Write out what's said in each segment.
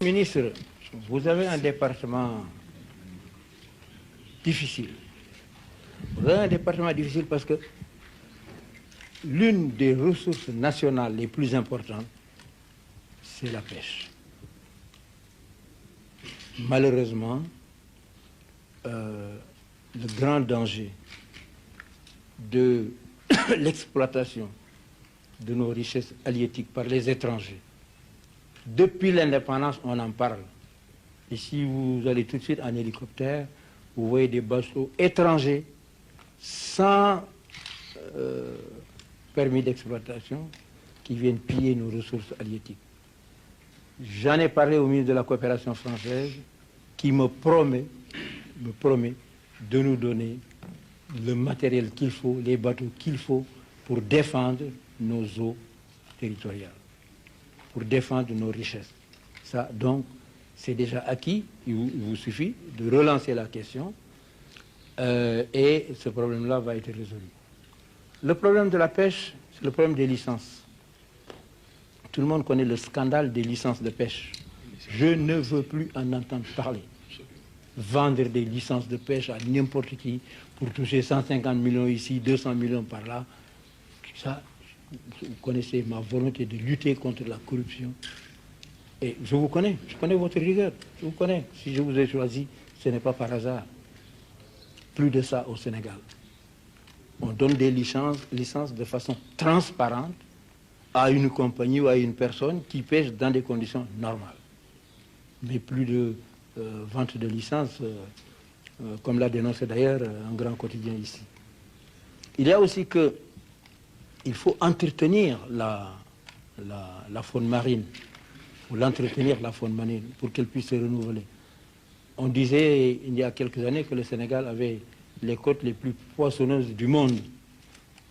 ministre, vous avez un département difficile. Vous avez un département difficile parce que l'une des ressources nationales les plus importantes, c'est la pêche. Malheureusement, le grand danger de l'exploitation de nos richesses halieutiques par les étrangers, depuis l'indépendance, on en parle. Et si vous allez tout de suite en hélicoptère, vous voyez des bateaux étrangers sans permis d'exploitation qui viennent piller nos ressources halieutiques. J'en ai parlé au ministre de la Coopération française qui me promet de nous donner le matériel qu'il faut, les bateaux qu'il faut pour défendre nos eaux territoriales, pour défendre nos richesses. Ça, donc, c'est déjà acquis. Il vous suffit de relancer la question et ce problème-là va être résolu. Le problème de la pêche, c'est le problème des licences. Tout le monde connaît le scandale des licences de pêche. Je ne veux plus en entendre parler. Vendre des licences de pêche à n'importe qui pour toucher 150 millions ici, 200 millions par là. Ça, vous connaissez ma volonté de lutter contre la corruption. Et je vous connais, je connais votre rigueur, je vous connais. Si je vous ai choisi, ce n'est pas par hasard. Plus de ça au Sénégal. On donne des licences de façon transparente à une compagnie ou à une personne qui pêche dans des conditions normales. Mais plus de vente de licences, comme l'a dénoncé d'ailleurs un grand quotidien ici. Il y a aussi que il faut entretenir la faune marine, pour l'entretenir la faune marine, pour qu'elle puisse se renouveler. On disait il y a quelques années que le Sénégal avait les côtes les plus poissonneuses du monde.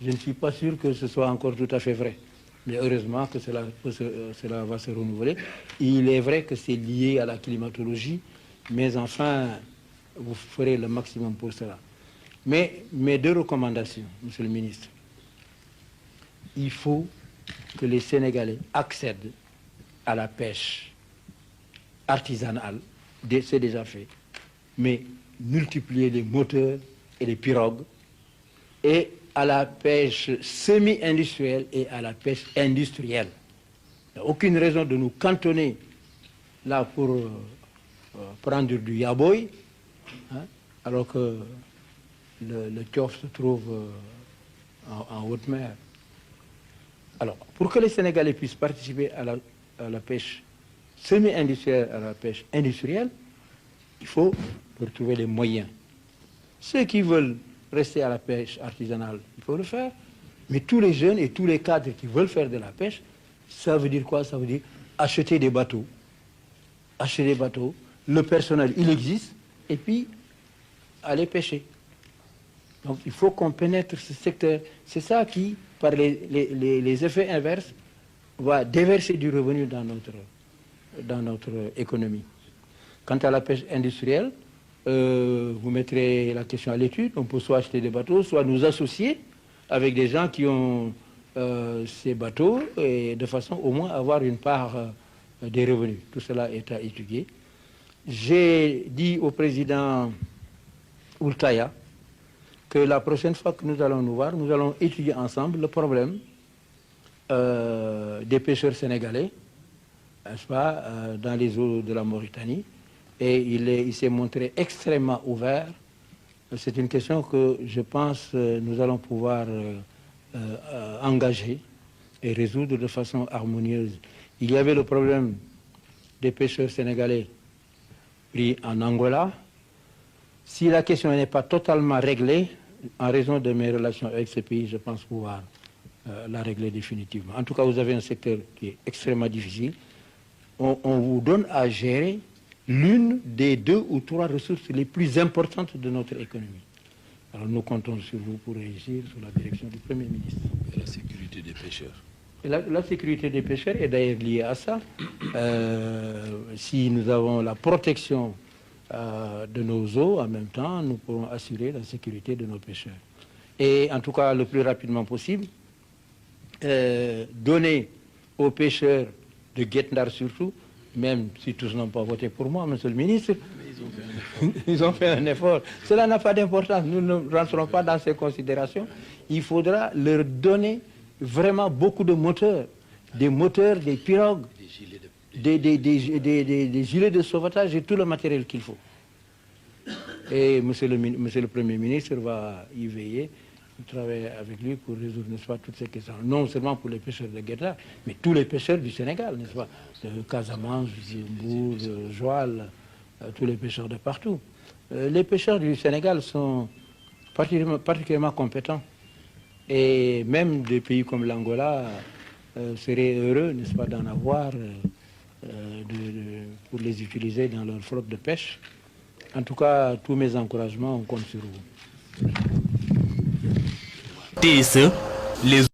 Je ne suis pas sûr que ce soit encore tout à fait vrai. Mais heureusement que cela va se renouveler. Il est vrai que c'est lié à la climatologie, mais enfin, vous ferez le maximum pour cela. Mais mes deux recommandations, Monsieur le ministre, il faut que les Sénégalais accèdent à la pêche artisanale, c'est déjà fait, mais multiplier les moteurs et les pirogues, et à la pêche semi-industrielle et à la pêche industrielle. Il n'y a aucune raison de nous cantonner là pour prendre du yaboy, hein, alors que le tchof se trouve en haute mer. Alors, pour que les Sénégalais puissent participer à la pêche semi-industrielle, à la pêche industrielle, il faut retrouver les moyens. Ceux qui veulent rester à la pêche artisanale, il faut le faire. Mais tous les jeunes et tous les cadres qui veulent faire de la pêche, ça veut dire quoi? Ça veut dire acheter des bateaux. Acheter des bateaux, le personnel, il existe, et puis aller pêcher. Donc il faut qu'on pénètre ce secteur. C'est ça qui, par les effets inverses, va déverser du revenu dans notre économie. Quant à la pêche industrielle, vous mettrez la question à l'étude. On peut soit acheter des bateaux, soit nous associer avec des gens qui ont ces bateaux, et de façon au moins avoir une part des revenus. Tout cela est à étudier. J'ai dit au président Oultaya que la prochaine fois que nous allons nous voir, nous allons étudier ensemble le problème des pêcheurs sénégalais, n'est-ce pas, dans les eaux de la Mauritanie. Et il s'est montré extrêmement ouvert. C'est une question que je pense nous allons pouvoir engager et résoudre de façon harmonieuse. Il y avait le problème des pêcheurs sénégalais pris en Angola. Si la question n'est pas totalement réglée, en raison de mes relations avec ce pays, je pense pouvoir la régler définitivement. En tout cas, vous avez un secteur qui est extrêmement difficile. On vous donne à gérer l'une des 2 ou 3 ressources les plus importantes de notre économie. Alors nous comptons sur vous pour réussir sous la direction du Premier ministre. Et la sécurité des pêcheurs. Et la sécurité des pêcheurs est d'ailleurs liée à ça. Si nous avons la protection de nos eaux, en même temps, nous pourrons assurer la sécurité de nos pêcheurs. Et en tout cas, le plus rapidement possible, donner aux pêcheurs de Guet-Ndar surtout même si tous n'ont pas voté pour moi, monsieur le ministre, ils ont fait un effort. Cela n'a pas d'importance. Nous ne rentrons pas dans ces considérations. Il faudra leur donner vraiment beaucoup de moteurs. Des moteurs, des pirogues, des gilets de sauvetage et tout le matériel qu'il faut. Et monsieur le Premier ministre va y veiller, travailler avec lui pour résoudre, n'est-ce pas, toutes ces questions. Non seulement pour les pêcheurs de Guetta, mais tous les pêcheurs du Sénégal, n'est-ce pas, de Casamance, Zimbou, de Joal, tous les pêcheurs de partout. Les pêcheurs du Sénégal sont particulièrement compétents. Et même des pays comme l'Angola seraient heureux, n'est-ce pas, d'en avoir pour les utiliser dans leur flotte de pêche. En tout cas, tous mes encouragements, on compte sur vous. TSE, les